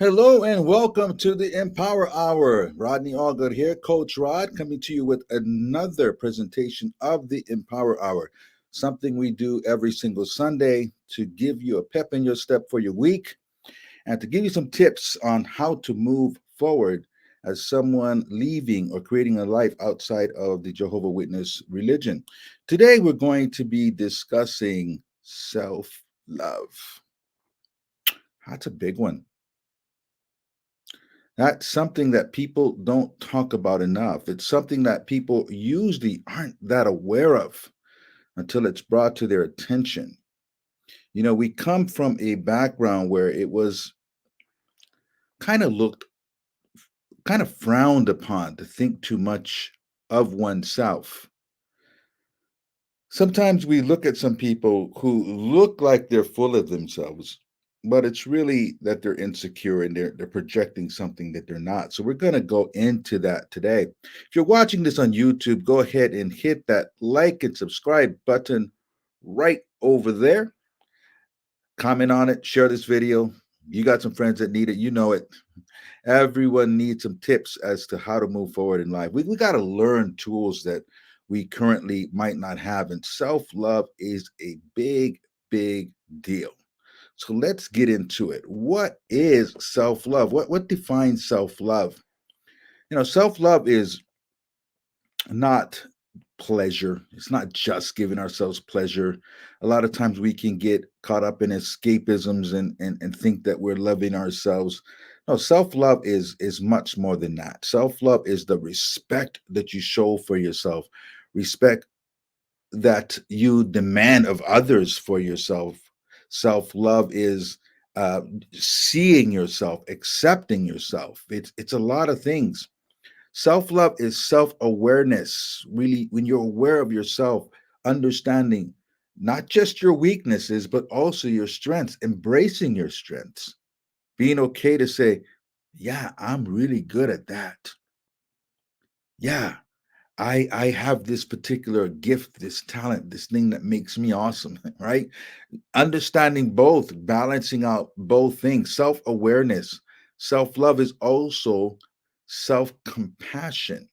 Hello and welcome to the Empower Hour. Rodney Allgood here, Coach Rod, coming to you with another presentation of the Empower Hour, something we do every single Sunday to give you a pep in your step for your week and to give you some tips on how to move forward as someone leaving or creating a life outside of the Jehovah Witness religion. Today, we're going to be discussing self love. That's a big one. That's something that people don't talk about enough. It's something that people usually aren't that aware of until it's brought to their attention. We come from a background where it was kind of looked, kind of frowned upon to think too much of oneself. Sometimes we look at some people who look like they're full of themselves, but it's really that they're insecure and they're projecting something that they're not. So we're going to go into that today. If you're watching this on YouTube, go ahead and hit that like and subscribe button right over there. Comment on it, share this video. You got some friends that need it, you know it. Everyone needs some tips as to how to move forward in life. We got to learn tools that we currently might not have. And self love is a big, big deal. So let's get into it. What is self love? What defines self love? Self love is not pleasure. It's not just giving ourselves pleasure. A lot of times we can get caught up in escapisms and think that we're loving ourselves. No, self-love is much more than that. Self-love is the respect that you show for yourself, respect that you demand of others for yourself. Self-love is uh, seeing yourself, accepting yourself. It's a lot of things. Self love is self awareness, really, when you're aware of yourself, understanding not just your weaknesses, but also your strengths, embracing your strengths, being okay to say, yeah, I'm really good at that. Yeah, I have this particular gift, this talent, this thing that makes me awesome, right? Understanding both, balancing out both things, self awareness. Self love is also self compassion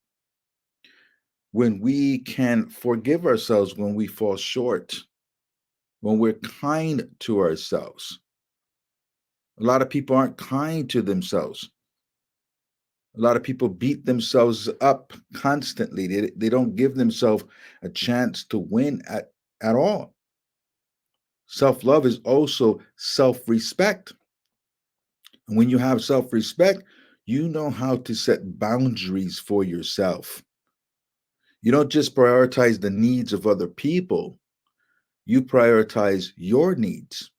when we can forgive ourselves when we fall short, when we're kind to ourselves. A lot of people aren't kind to themselves. A lot of people beat themselves up constantly. They don't give themselves a chance to win at all. Self love is also self respect. And when you have self respect, you know how to set boundaries for yourself. You don't just prioritize the needs of other people, you prioritize your needs.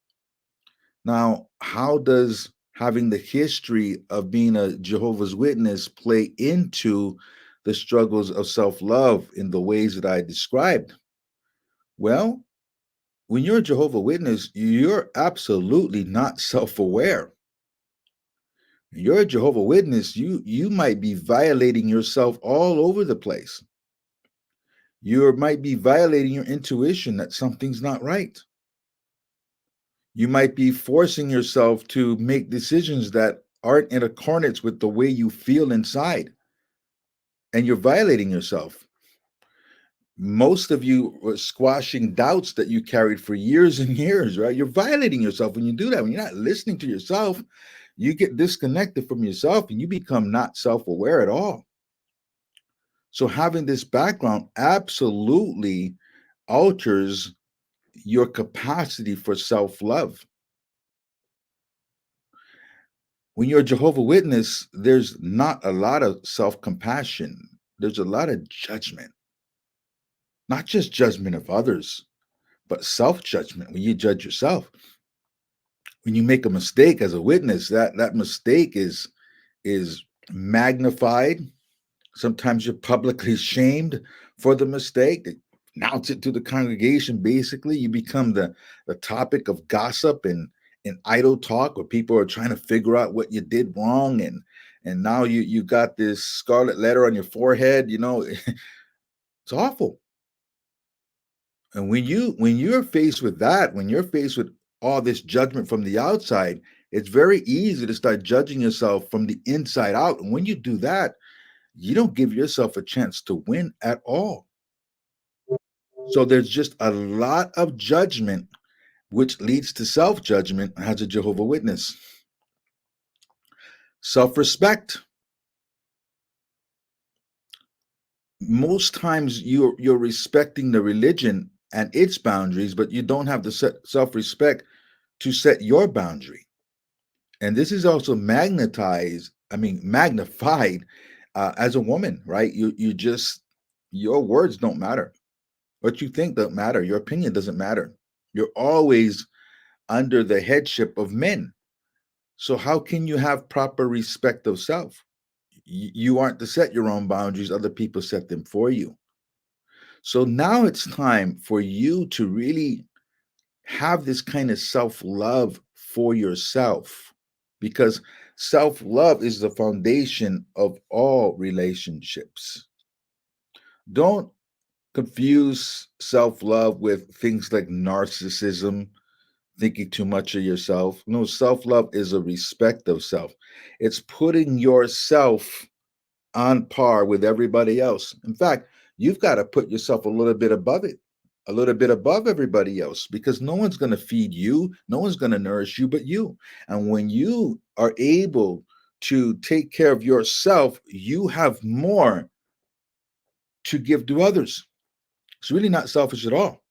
Now, how does having the history of being a Jehovah's Witness play into the struggles of self love in the ways that I described? Well, when you're a Jehovah Witness, you're absolutely not self aware. You're a Jehovah Witness, you might be violating yourself all over the place. You might be violating your intuition that something's not right. You might be forcing yourself to make decisions that aren't in accordance with the way you feel inside, and you're violating yourself. Most of you are squashing doubts that you carried for years and years, right? You're violating yourself when you do that. When you're not listening to yourself, you get disconnected from yourself and you become not self aware at all. So, having this background absolutely alters your capacity for self love. When you're a Jehovah Witness, there's not a lot of self compassion. There's a lot of judgment, not just judgment of others, but self judgment when you judge yourself. When you make a mistake as a witness, that mistake is magnified. Sometimes you're publicly shamed for the mistake. They announce it to the congregation. Basically, you become the topic of gossip and idle talk where people are trying to figure out what you did wrong. And now you got this scarlet letter on your forehead. It's awful. And when you're faced with that, when you're faced with all this judgment from the outside, It's very easy to start judging yourself from the inside out. And when you do that, you don't give yourself a chance to win at all. So there's just a lot of judgment, which leads to self judgment as a Jehovah Witness. Self respect. Most times you're respecting the religion and its boundaries, but you don't have the self respect to set your boundary. And this is also magnified as a woman, right? You just your words don't matter. What you think don't matter. Your opinion doesn't matter. You're always under the headship of men. So how can you have proper respect of self? You aren't to set your own boundaries, other people set them for you. So now it's time for you to really have this kind of self love for yourself, because self love is the foundation of all relationships. Don't confuse self love with things like narcissism, thinking too much of yourself. No, self love is a respect of self, it's putting yourself on par with everybody else. In fact, you've got to put yourself a little bit above it, a little bit above everybody else, because no one's going to feed you, no one's going to nourish you but you. And when you are able to take care of yourself, you have more to give to others. It's really not selfish at all.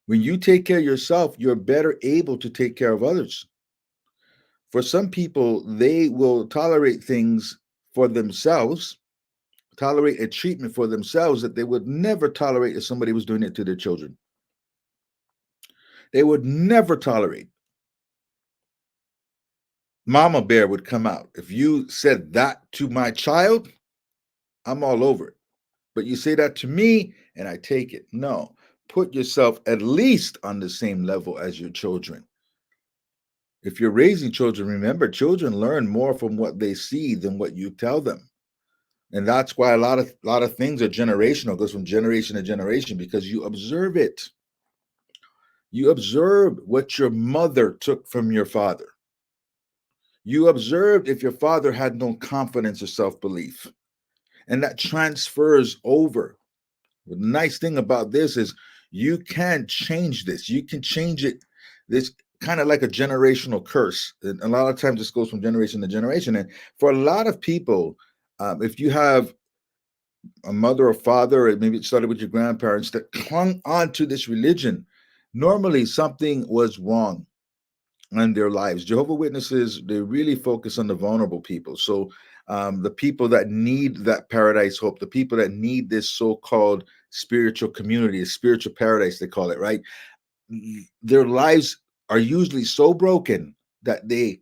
When you take care of yourself, you're better able to take care of others. For some people, they will tolerate things for themselves, tolerate a treatment for themselves that they would never tolerate if somebody was doing it to their children. They would never tolerate. Mama Bear would come out. If you said that to my child, I'm all over it. But you say that to me and I take it. No, put yourself at least on the same level as your children. If you're raising children, remember, children learn more from what they see than what you tell them. And that's why a lot of things are generational, goes from generation to generation, because you observe it. You observed what your mother took from your father. You observed if your father had no confidence or self belief, and that transfers over. The nice thing about this is you can change this. You can change it. This kind of like a generational curse. And a lot of times this goes from generation to generation. And for a lot of people, if you have a mother or father, or maybe it started with your grandparents that clung on to this religion, normally something was wrong in their lives. Jehovah Witnesses, they really focus on the vulnerable people. So the people that need that paradise hope, the people that need this so-called spiritual community, a spiritual paradise, they call it, right? Their lives are usually so broken that they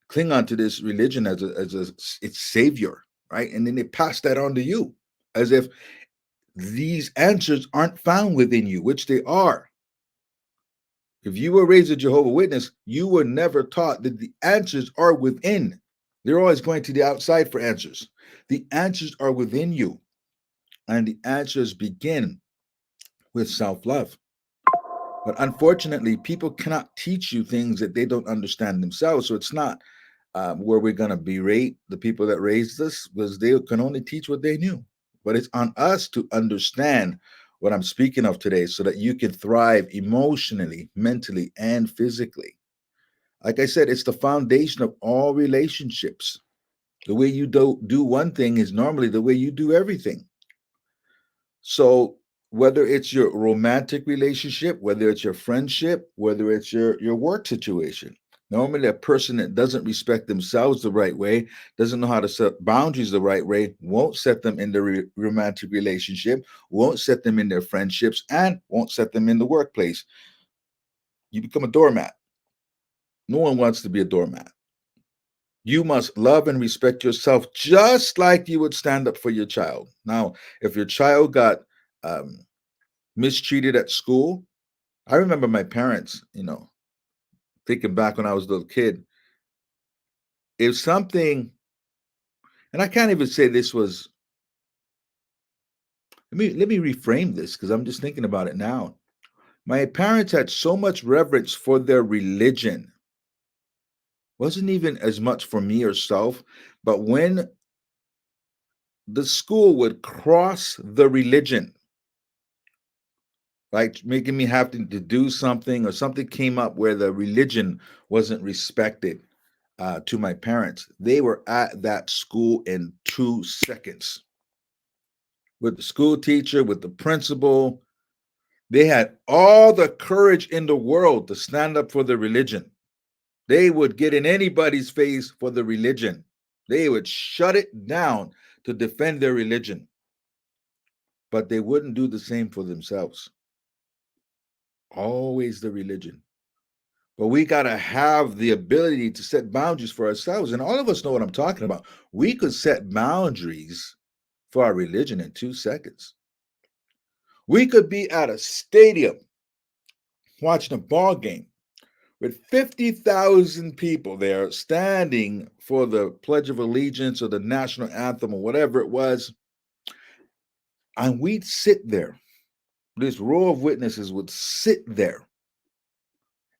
cling on to this religion as a its savior, right? And then they pass that on to you as if these answers aren't found within you, which they are. If you were raised a Jehovah Witness, you were never taught that the answers are within. They're always going to the outside for answers. The answers are within you, and the answers begin with self love. But unfortunately, people cannot teach you things that they don't understand themselves. So it's not where we're going to berate the people that raised us, because they can only teach what they knew. But it's on us to understand what I'm speaking of today so that you can thrive emotionally, mentally, and physically. Like I said, it's the foundation of all relationships. The way you do one thing is normally the way you do everything. So whether it's your romantic relationship, whether it's your friendship, whether it's your work situation, normally a person that doesn't respect themselves the right way, doesn't know how to set boundaries the right way, won't set them in the romantic relationship, won't set them in their friendships, and won't set them in the workplace. You become a doormat. No one wants to be a doormat. You must love and respect yourself just like you would stand up for your child. Now, if your child got um, mistreated at school, I remember my parents, thinking back when I was a little kid, if something, and I can't even say this was, let me reframe this because I'm just thinking about it now. My parents had so much reverence for their religion. Wasn't even as much for me or self, but when the school would cross the religion, like making me have to do something, or something came up where the religion wasn't respected to my parents, they were at that school in 2 seconds with the school teacher, with the principal. They had all the courage in the world to stand up for the religion. They would get in anybody's face for the religion. They would shut it down to defend their religion, but they wouldn't do the same for themselves. Always the religion. But we got to have the ability to set boundaries for ourselves. And all of us know what I'm talking about. We could set boundaries for our religion in 2 seconds. We could be at a stadium watching a ball game with 50,000 people there standing for the Pledge of Allegiance or the national anthem or whatever it was. And we'd sit there. This row of witnesses would sit there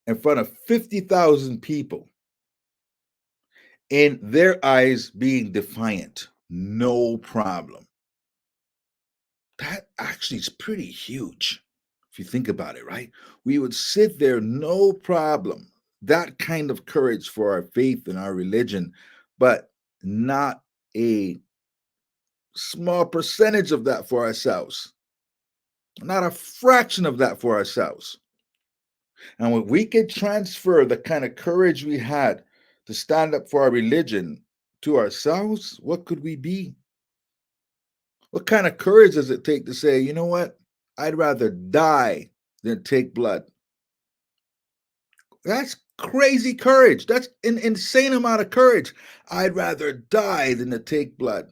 in front of 50,000 people, in their eyes being defiant. No problem. That actually is pretty huge if you think about it, right? We would sit there, no problem. That kind of courage for our faith and our religion, but not a small percentage of that for ourselves, not a fraction of that for ourselves. And when we could transfer the kind of courage we had to stand up for our religion to ourselves, what could we be? What kind of courage does it take to say, you know what? I'd rather die than take blood? That's crazy courage. That's an insane amount of courage. I'd rather die than to take blood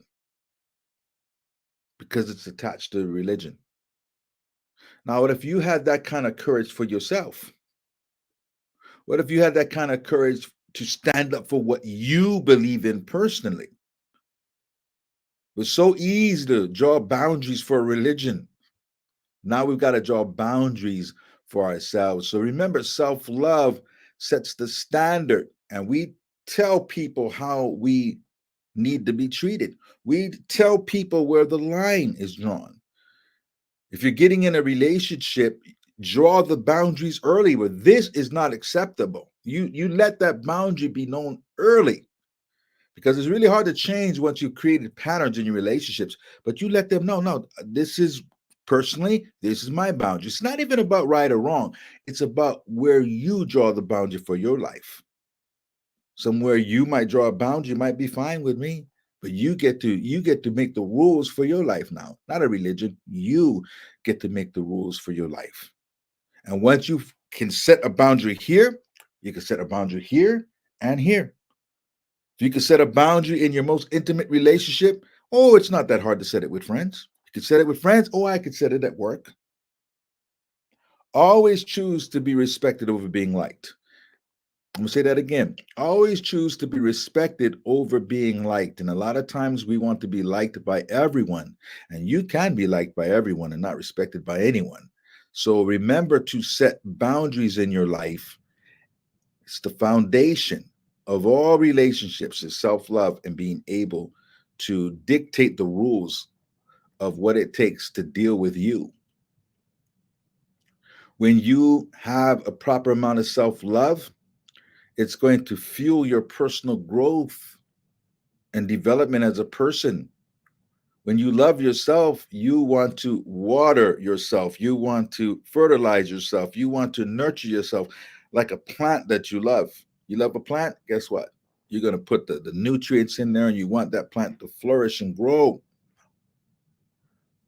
because it's attached to religion. Now, what if you had that kind of courage for yourself? What if you had that kind of courage to stand up for what you believe in personally? It was so easy to draw boundaries for religion. Now we've got to draw boundaries for ourselves. So remember, self love sets the standard, and we tell people how we need to be treated. We tell people where the line is drawn. If you're getting in a relationship, draw the boundaries early where this is not acceptable. You let that boundary be known early, because it's really hard to change once you've created patterns in your relationships. But you let them know, no, this is personally, this is my boundary. It's not even about right or wrong. It's about where you draw the boundary for your life. Somewhere you might draw a boundary might be fine with me, but you get to make the rules for your life now. Not a religion. You get to make the rules for your life. And once you can set a boundary here, you can set a boundary here and here. If you can set a boundary in your most intimate relationship, oh, it's not that hard to set it with friends. You can set it with friends. Oh, I could set it at work. Always choose to be respected over being liked. I'm going to say that again. Always choose to be respected over being liked. And a lot of times we want to be liked by everyone. And you can be liked by everyone and not respected by anyone. So remember to set boundaries in your life. It's the foundation of all relationships, is self-love and being able to dictate the rules of what it takes to deal with you. When you have a proper amount of self-love, it's going to fuel your personal growth and development as a person. When you love yourself, you want to water yourself. You want to fertilize yourself. You want to nurture yourself like a plant that you love. You love a plant, guess what? You're going to put the nutrients in there, and you want that plant to flourish and grow.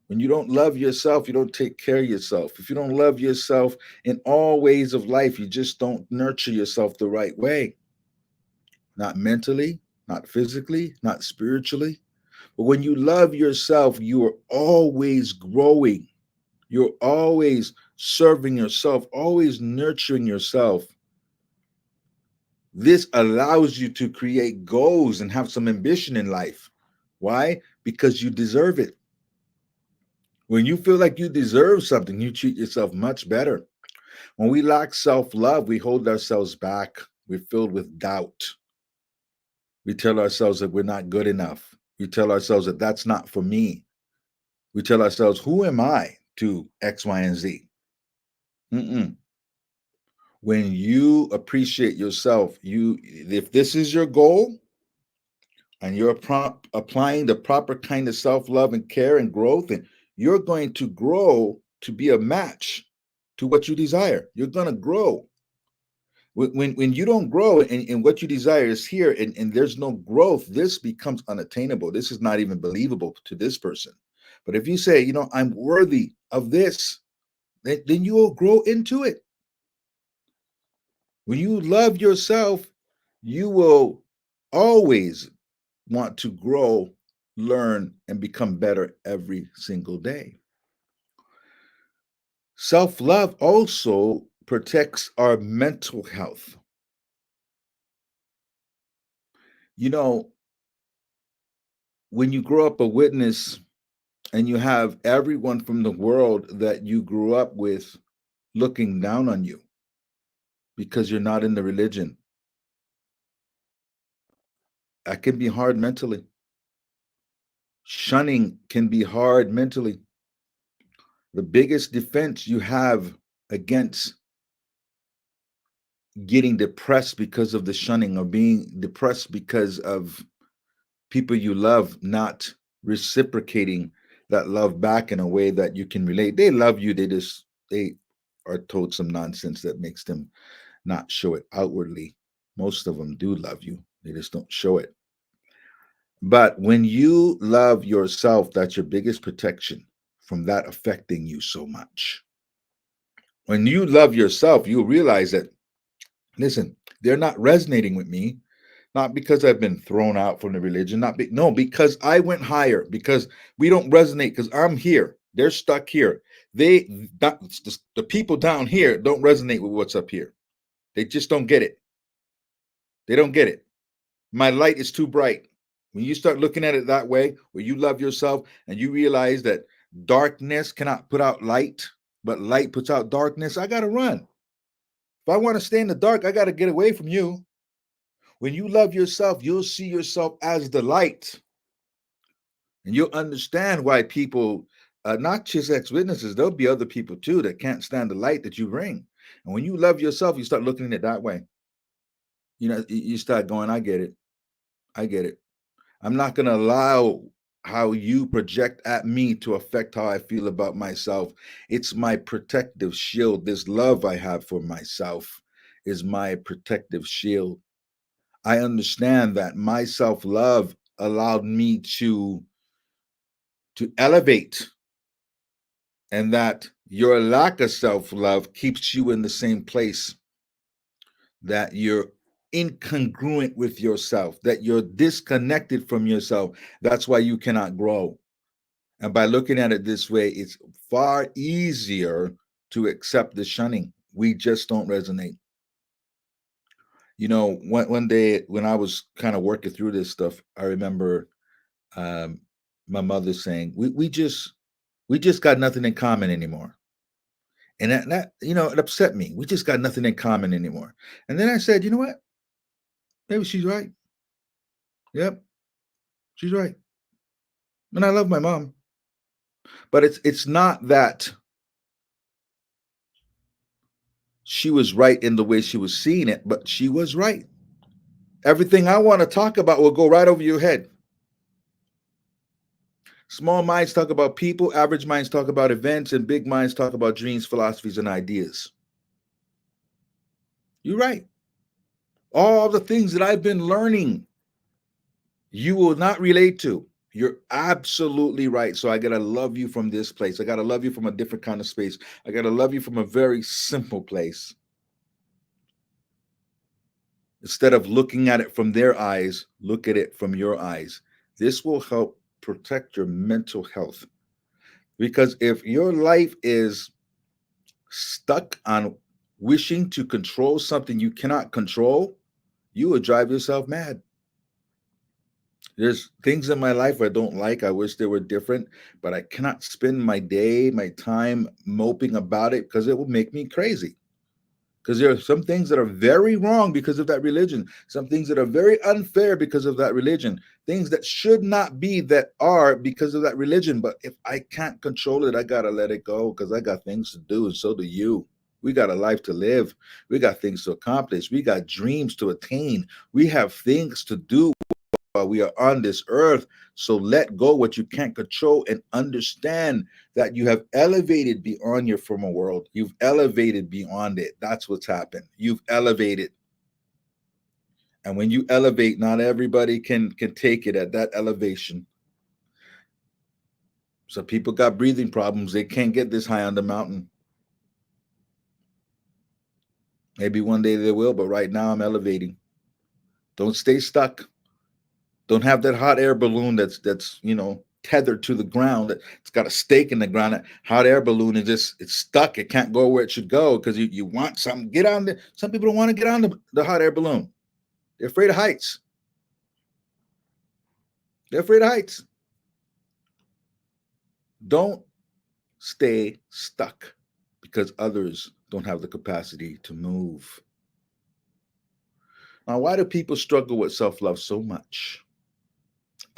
When you don't love yourself, you don't take care of yourself. If you don't love yourself in all ways of life, you just don't nurture yourself the right way. Not mentally, not physically, not spiritually. But when you love yourself, you are always growing. You're always serving yourself, always nurturing yourself. This allows you to create goals and have some ambition in life. Why? Because you deserve it. When you feel like you deserve something, you treat yourself much better. When we lack self love, we hold ourselves back. We're filled with doubt. We tell ourselves that we're not good enough. We tell ourselves that that's not for me. We tell ourselves, who am I to X, Y, and Z? Mm-mm. When you appreciate yourself, if this is your goal and you're applying the proper kind of self-love and care and growth, and you're going to grow to be a match to what you desire. You're going to grow. When you don't grow and what you desire is here and there's no growth, this becomes unattainable. This is not even believable to this person. But if you say, I'm worthy of this, then you will grow into it. When you love yourself, you will always want to grow, learn, and become better every single day. Self love also protects our mental health. You know, when you grow up a witness and you have everyone from the world that you grew up with looking down on you because you're not in the religion, that can be hard mentally. Shunning can be hard mentally. The biggest defense you have against getting depressed because of the shunning or being depressed because of people you love not reciprocating that love back in a way that you can relate. They love you, they are told some nonsense that makes them not show it outwardly. Most of them do love you, they just don't show it. But when you love yourself, that's your biggest protection from that affecting you so much. When you love yourself, you realize that, listen, they're not resonating with me, not because I've been thrown out from the religion, no, because I went higher, because we don't resonate, because I'm here. They're stuck here. The people down here don't resonate with what's up here. They just don't get it. They don't get it. My light is too bright. When you start looking at it that way, where you love yourself and you realize that darkness cannot put out light, but light puts out darkness, I got to run. If I want to stay in the dark, I got to get away from you. When you love yourself, you'll see yourself as the light. And you'll understand why people, not just ex witnesses, there'll be other people too that can't stand the light that you bring. And when you love yourself, you start looking at it that way. You start going, I get it. I get it. I'm not going to allow how you project at me to affect how I feel about myself. It's my protective shield. This love I have for myself is my protective shield. I understand that my self love allowed me to elevate, and that your lack of self love keeps you in the same place, that you're incongruent with yourself, that you're disconnected from yourself. That's why you cannot grow. And by looking at it this way, it's far easier to accept the shunning. We just don't resonate. One day when I was kind of working through this stuff, I remember um, my mother saying, "We just got nothing in common anymore." And it upset me. We just got nothing in common anymore. And then I said, you know what? Maybe she's right. Yep, she's right. And I love my mom, but it's not that she was right in the way she was seeing it, but she was right. Everything I want to talk about will go right over your head. Small minds talk about people, average minds talk about events, and big minds talk about dreams, philosophies, and ideas. You're right. All the things that I've been learning, you will not relate to. You're absolutely right. So I got to love you from this place. I got to love you from a different kind of space. I got to love you from a very simple place. Instead of looking at it from their eyes, look at it from your eyes. This will help protect your mental health. Because if your life is stuck on wishing to control something you cannot control, you will drive yourself mad. There's things in my life I don't like. I wish they were different, but I cannot spend my day, my time moping about it because it will make me crazy. Because there are some things that are very wrong because of that religion, some things that are very unfair because of that religion, things that should not be that are because of that religion. But if I can't control it, I got to let it go because I got things to do, and so do you. We got a life to live. We got things to accomplish. We got dreams to attain. We have things to do while we are on this earth. So let go what you can't control and understand that you have elevated beyond your former world. You've elevated beyond it. That's what's happened. You've elevated. And when you elevate, not everybody can take it at that elevation. So people got breathing problems. They can't get this high on the mountain. Maybe one day they will, but right now I'm elevating. Don't stay stuck. Don't have that hot air balloon that's tethered to the ground. It's got a stake in the ground. That hot air balloon is just it's stuck. It can't go where it should go because you want something. Get on the. Some people don't want to get on the hot air balloon. They're afraid of heights. They're afraid of heights. Don't stay stuck because others don't have the capacity to move. Now, why do people struggle with self love so much?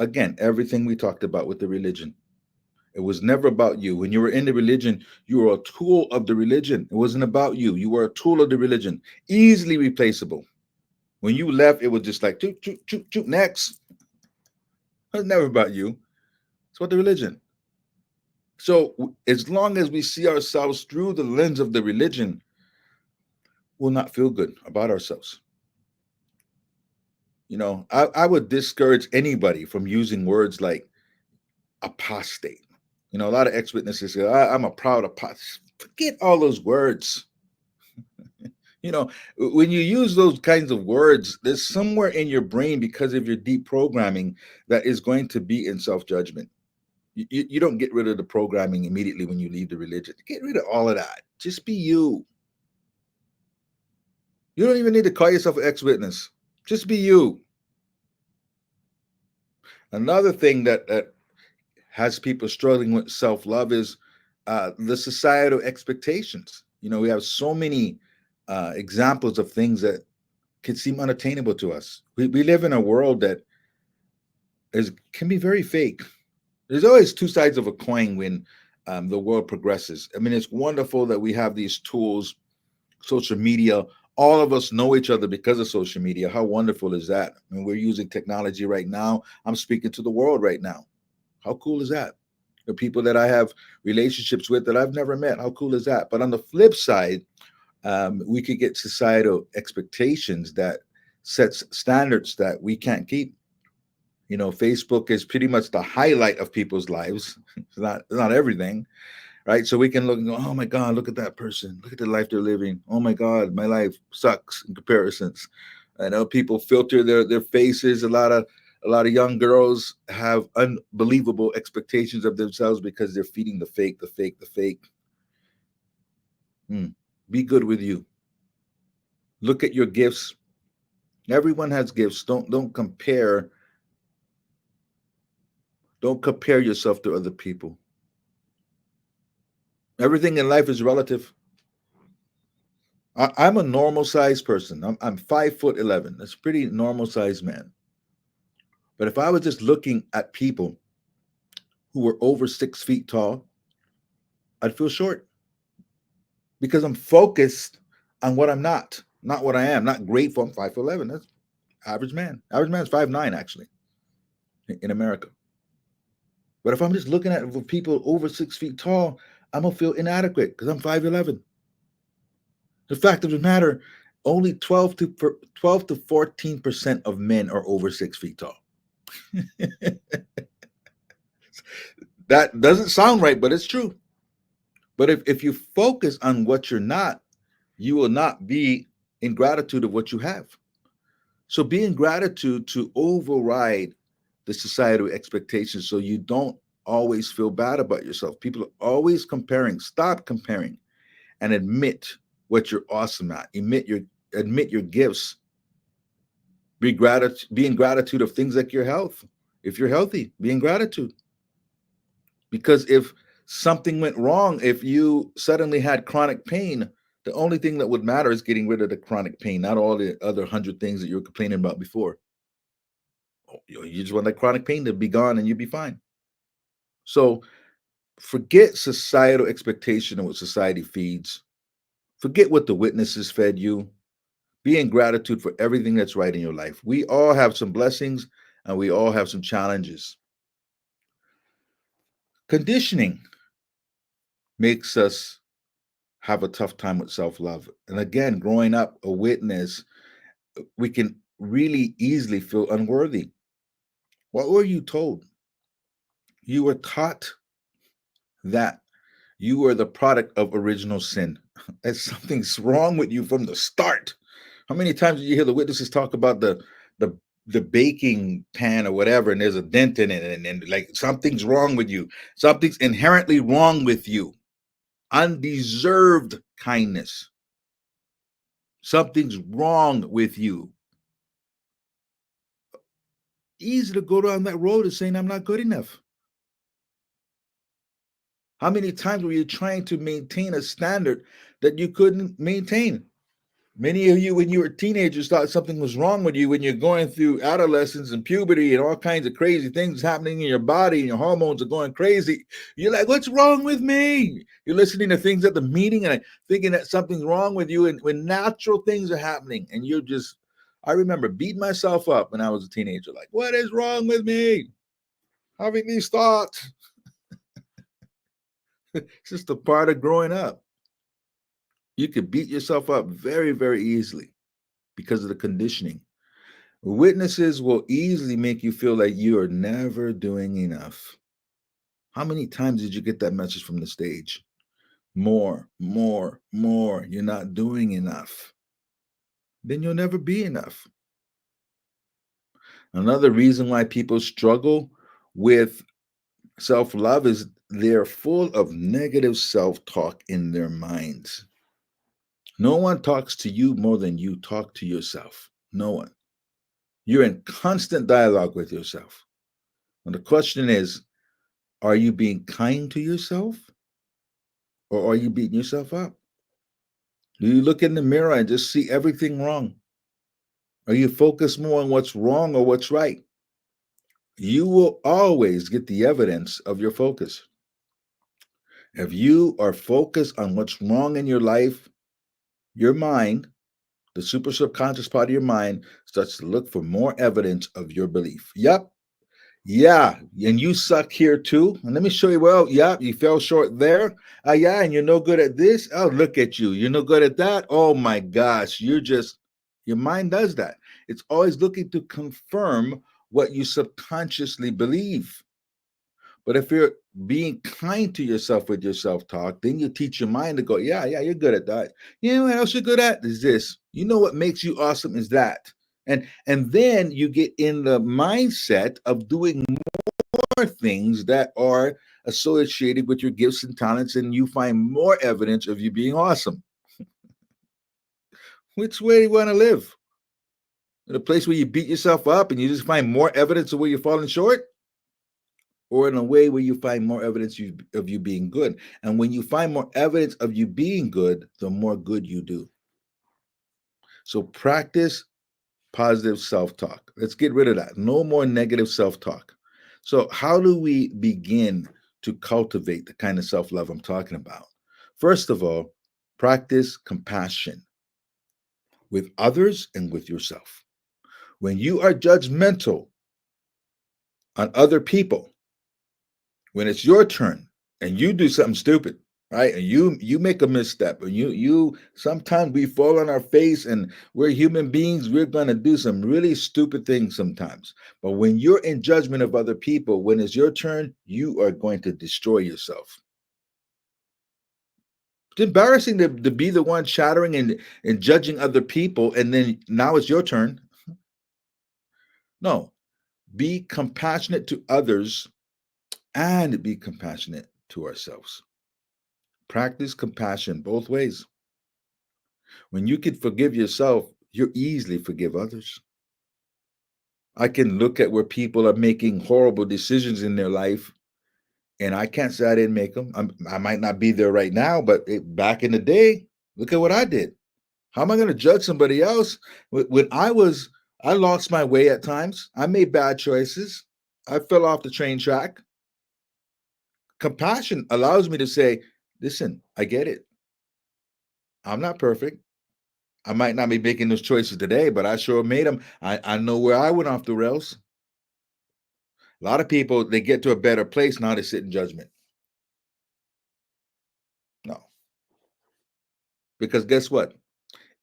Again, everything we talked about with the religion. It was never about you. When you were in the religion, you were a tool of the religion. It wasn't about you. You were a tool of the religion, easily replaceable. When you left, it was just like, choot, choot, choot, choot, next. It was never about you. It's about the religion. So, as long as we see ourselves through the lens of the religion, we'll not feel good about ourselves. I would discourage anybody from using words like apostate. A lot of ex-witnesses say, I'm a proud apostate. Forget all those words. When you use those kinds of words, there's somewhere in your brain because of your deep programming that is going to be in self-judgment. You don't get rid of the programming immediately when you leave the religion. Get rid of all of that. Just be you. You don't even need to call yourself an ex-witness. Just be you. Another thing that has people struggling with self-love is the societal expectations. We have so many examples of things that can seem unattainable to us. We live in a world that can be very fake. There's always two sides of a coin when the world progresses. I mean, it's wonderful that we have these tools, social media. All of us know each other because of social media. How wonderful is that? I mean, we're using technology right now. I'm speaking to the world right now. How cool is that? The people that I have relationships with that I've never met. How cool is that? But on the flip side, we could get societal expectations that sets standards that we can't keep. Facebook is pretty much the highlight of people's lives. It's not everything, right? So we can look and go, oh my God, look at that person. Look at the life they're living. Oh my God, my life sucks in comparisons. I know people filter their faces. A lot of young girls have unbelievable expectations of themselves because they're feeding the fake, the fake, the fake. Be good with you. Look at your gifts. Everyone has gifts. Don't compare. Don't compare yourself to other people. Everything in life is relative. I'm a normal sized person. I'm 5'11". That's a pretty normal sized man. But if I was just looking at people who were over 6 feet tall, I'd feel short because I'm focused on what I'm not what I am. Not grateful. I'm 5'11". That's average man. Average man's 5'9", actually, in America. But if I'm just looking at people over 6 feet tall, I'm gonna feel inadequate because I'm 5'11". The fact of the matter, only 12 to 14% of men are over 6 feet tall. That doesn't sound right, but it's true. But if you focus on what you're not, you will not be in gratitude of what you have. So be in gratitude to override the societal expectations so you don't always feel bad about yourself. People are always comparing. Stop comparing and admit what you're awesome at. Admit your gifts. Be in gratitude of things like your health. If you're healthy, be in gratitude. Because if something went wrong, if you suddenly had chronic pain, The only thing that would matter is getting rid of the chronic pain, not all the other 100 things that you were complaining about before. You just want that chronic pain to be gone and you'd be fine. So forget societal expectation and what society feeds. Forget what the witnesses fed you. Be in gratitude for everything that's right in your life. We all have some blessings and we all have some challenges. Conditioning makes us have a tough time with self love. And again, growing up a witness, we can really easily feel unworthy. What were you told? You were taught that you were the product of original sin. That something's wrong with you from the start. How many times did you hear the witnesses talk about the the baking pan or whatever, and there's a dent in it, and like something's wrong with you. Something's inherently wrong with you. Undeserved kindness. Something's wrong with you. Easy to go down that road of saying I'm not good enough. How many times were you trying to maintain a standard that you couldn't maintain? Many of you, when you were teenagers, thought something was wrong with you when you're going through adolescence and puberty and all kinds of crazy things happening in your body and your hormones are going crazy. You're like, what's wrong with me? You're listening to things at the meeting and thinking that something's wrong with you. And when natural things are happening and you're just, I remember beating myself up when I was a teenager, like, what is wrong with me? Having these thoughts. It's just a part of growing up. You could beat yourself up very, very easily because of the conditioning. Witnesses will easily make you feel like you are never doing enough. How many times did you get that message from the stage? More, more, more. You're not doing enough. Then you'll never be enough. Another reason why people struggle with self love is they're full of negative self talk in their minds. No one talks to you more than you talk to yourself. No one. You're in constant dialogue with yourself. And the question is, are you being kind to yourself or are you beating yourself up? Do you look in the mirror and just see everything wrong? Are you focused more on what's wrong or what's right? You will always get the evidence of your focus. If you are focused on what's wrong in your life, your mind, the super subconscious part of your mind, starts to look for more evidence of your belief. Yep. Yeah, and you suck here too. And let me show you. Well, yeah, you fell short there. Yeah, and you're no good at this. Oh, look at you. You're no good at that. Oh my gosh, you're just, your mind does that. It's always looking to confirm what you subconsciously believe. But if you're being kind to yourself with your self talk, then you teach your mind to go, yeah, yeah, you're good at that. You know what else you're good at is this. You know what makes you awesome is that. And then you get in the mindset of doing more things that are associated with your gifts and talents, and you find more evidence of you being awesome. Which way do you want to live? In a place where you beat yourself up and you just find more evidence of where you're falling short? Or in a way where you find more evidence of you being good? And when you find more evidence of you being good, the more good you do. So practice positive self talk. Let's get rid of that. No more negative self talk. So, how do we begin to cultivate the kind of self love I'm talking about? First of all, practice compassion with others and with yourself. When you are judgmental on other people, when it's your turn and you do something stupid, right, and you make a misstep, and you sometimes we fall on our face, and we're human beings, we're going to do some really stupid things sometimes. But when you're in judgment of other people, when it's your turn, you are going to destroy yourself. It's embarrassing to be the one shattering and judging other people, and then now it's your turn. No, be compassionate to others and be compassionate to ourselves. Practice compassion both ways. When you can forgive yourself, you easily forgive others. I can look at where people are making horrible decisions in their life, and I can't say I didn't make them. I might not be there right now, but back in the day, Look at what I did. How am I going to judge somebody else? When I lost my way at times. I made bad choices. I fell off the train track. Compassion allows me to say, listen, I get it. I'm not perfect. I might not be making those choices today, but I sure made them. I know where I went off the rails. A lot of people, they get to a better place, now they sit in judgment. No. Because guess what?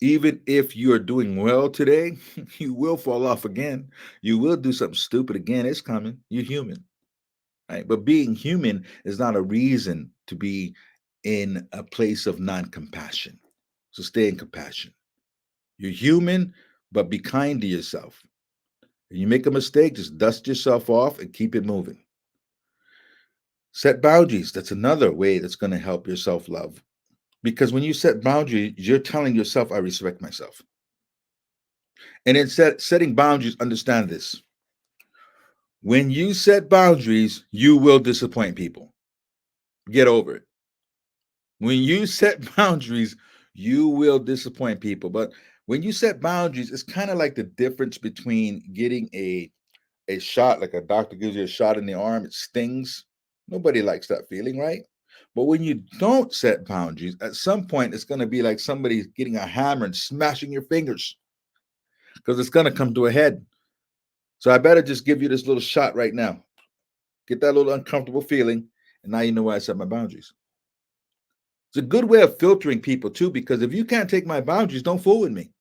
Even if you're doing well today, you will fall off again. You will do something stupid again. It's coming. You're human, right? But being human is not a reason to be in a place of non-compassion. So stay in compassion. You're human, but be kind to yourself. If you make a mistake, just dust yourself off and keep it moving. Set boundaries. That's another way that's going to help your self love. Because when you set boundaries, you're telling yourself, I respect myself. And in setting boundaries, understand this. When you set boundaries, you will disappoint people. Get over it. When you set boundaries, you will disappoint people. But when you set boundaries, it's kind of like the difference between getting a shot, like a doctor gives you a shot in the arm, it stings. Nobody likes that feeling, right? But when you don't set boundaries, at some point it's going to be like somebody getting a hammer and smashing your fingers because it's going to come to a head. So I better just give you this little shot right now. Get that little uncomfortable feeling, and now you know why I set my boundaries. It's a good way of filtering people too, because if you can't take my boundaries, don't fool with me.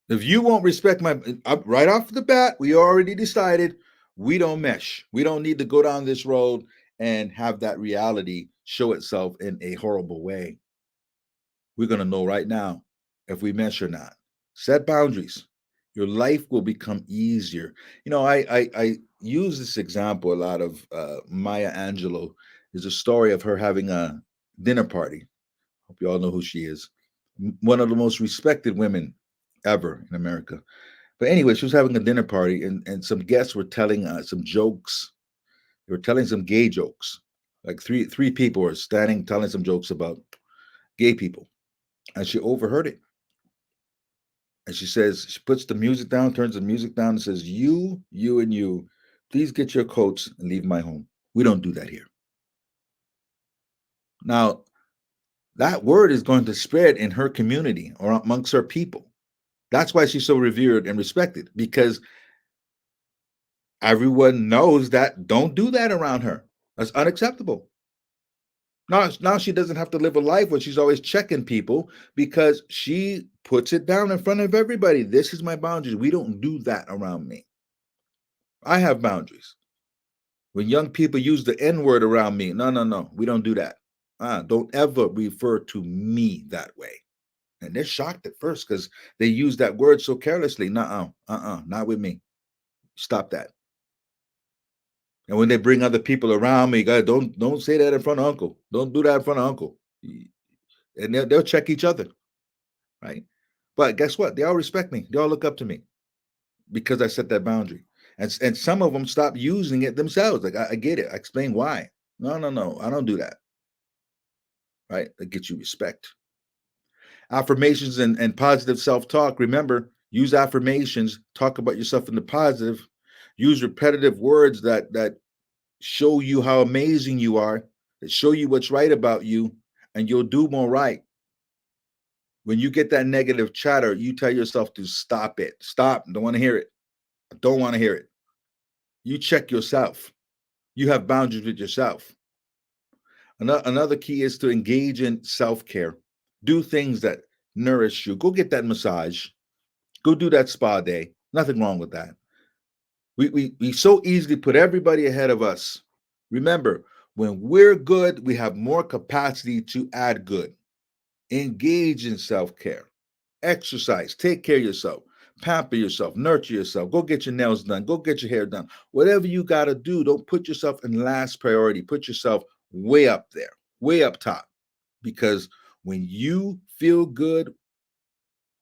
If you won't respect my right off the bat, we already decided we don't mesh. We don't need to go down this road and have that reality show itself in a horrible way. We're going to know right now if we mesh or not. Set boundaries. Your life will become easier. I use this example a lot of Maya Angelou. Is a story of her having a dinner party. Hope you all know who she is. One of the most respected women ever in America. But anyway, she was having a dinner party, and some guests were telling some jokes. They were telling some gay jokes. Like three people were standing telling some jokes about gay people, and she overheard it. And she says she puts the music down, turns the music down, and says, you, and you, please get your coats and leave my home. We don't do that here." Now, that word is going to spread in her community or amongst her people. That's why she's so revered and respected, because everyone knows that don't do that around her. That's unacceptable. Now she doesn't have to live a life where she's always checking people because she puts it down in front of everybody. This is my boundaries. We don't do that around me. I have boundaries. When young people use the N word around me, no, no, no, we don't do that. Don't ever refer to me that way. And they're shocked at first because they use that word so carelessly. Not with me. Stop that. And when they bring other people around me, God, don't say that in front of Uncle. Don't do that in front of Uncle. And they'll check each other, right? But guess what? They all respect me. They all look up to me because I set that boundary. And some of them stop using it themselves. Like I get it. I explain why. No, no, no. I don't do that. Right? That gets you respect. Affirmations and positive self-talk. Remember, use affirmations. Talk about yourself in the positive. Use repetitive words that show you how amazing you are, that show you what's right about you, and you'll do more right. When you get that negative chatter, you tell yourself to stop it. Stop. Don't want to hear it. I don't want to hear it. You check yourself. You have boundaries with yourself. Another key is to engage in self care. Do things that nourish you. Go get that massage. Go do that spa day. Nothing wrong with that. We so easily put everybody ahead of us. Remember, when we're good, we have more capacity to add good. Engage in self care. Exercise. Take care of yourself. Pamper yourself. Nurture yourself. Go get your nails done. Go get your hair done. Whatever you got to do, don't put yourself in last priority. Put yourself way up there, way up top. Because when you feel good,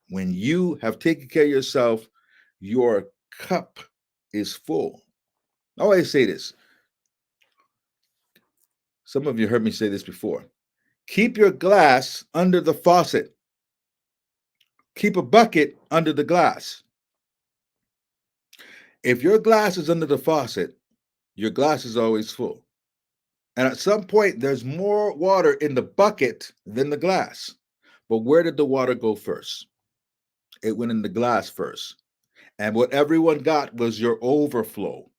when you have taken care of yourself, your cup is full. I always say this. Some of you heard me say this before. Keep your glass under the faucet. Keep a bucket under the glass. If your glass is under the faucet, your glass is always full. And at some point, there's more water in the bucket than the glass. But where did the water go first? It went in the glass first. And what everyone got was your overflow.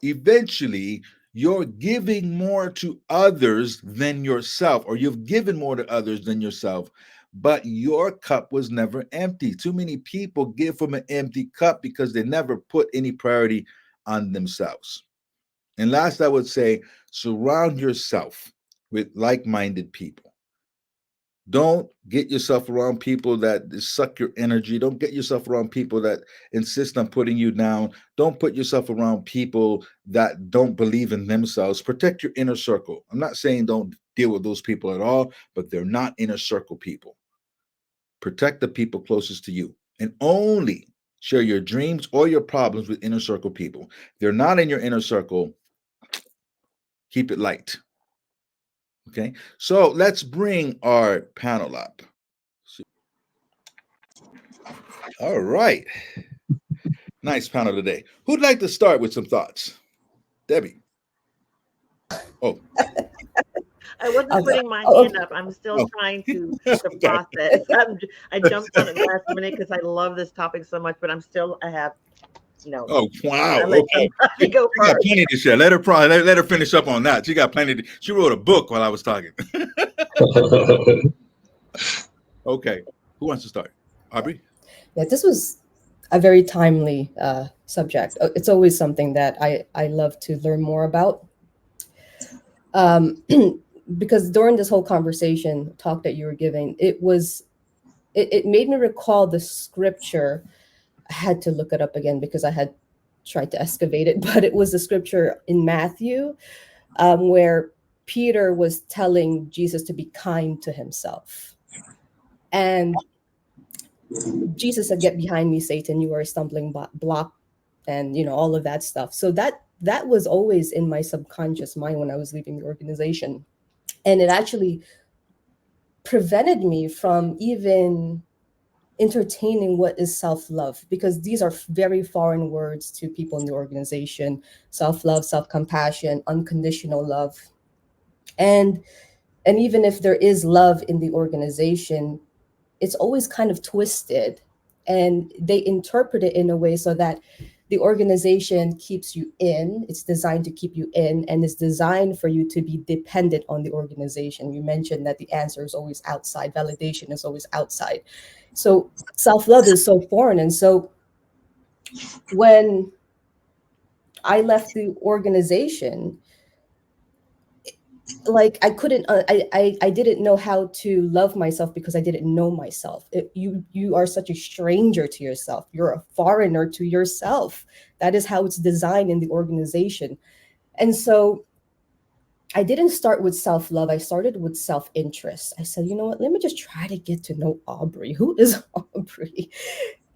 Eventually, you're giving more to others than yourself, or you've given more to others than yourself, but your cup was never empty. Too many people give from an empty cup because they never put any priority on themselves. And last, I would say, surround yourself with like minded people. Don't get yourself around people that suck your energy. Don't get yourself around people that insist on putting you down. Don't put yourself around people that don't believe in themselves. Protect your inner circle. I'm not saying don't deal with those people at all, but they're not inner circle people. Protect the people closest to you and only share your dreams or your problems with inner circle people. If they're not in your inner circle, keep it light. Okay. So let's bring our panel up. All right. Nice panel today. Who'd like to start with some thoughts? Debbie. Oh, I wasn't Okay. putting my Oh, hand okay. up. I'm still oh. trying to Okay. process. I jumped on it last minute because I love this topic so much, but I have notes. Oh, wow. I let Okay. somebody go She got first. plenty to share. Let her finish up on that. She got plenty. She wrote a book while I was talking. Okay. Who wants to start? Aubrey? Yeah, this was a very timely subject. It's always something that I love to learn more about. Um, because during this whole conversation talk that you were giving, it made me recall the scripture. I had to look it up again because I had tried to excavate it, but it was the scripture in Matthew, where Peter was telling Jesus to be kind to himself. And Jesus said, "Get behind me, Satan! You are a stumbling block," and all of that stuff. So that was always in my subconscious mind when I was leaving the organization, and it actually prevented me from even entertaining what is self-love, because these are very foreign words to people in the organization. Self-love, self-compassion, unconditional love, and and even if there is love in the organization, it's always kind of twisted, and they interpret it in a way so that the organization keeps you in. It's designed to keep you in, and it's designed for you to be dependent on the organization. You mentioned that the answer is always outside, validation is always outside. So self-love is so foreign. And so when I left the organization, like I couldn't I didn't know how to love myself because I didn't know myself. You are such a stranger to yourself. You're a foreigner to yourself. That is how it's designed in the organization. And so I didn't start with self-love. I started with self-interest. I said, you know what, let me just try to get to know Aubrey. Who is Aubrey?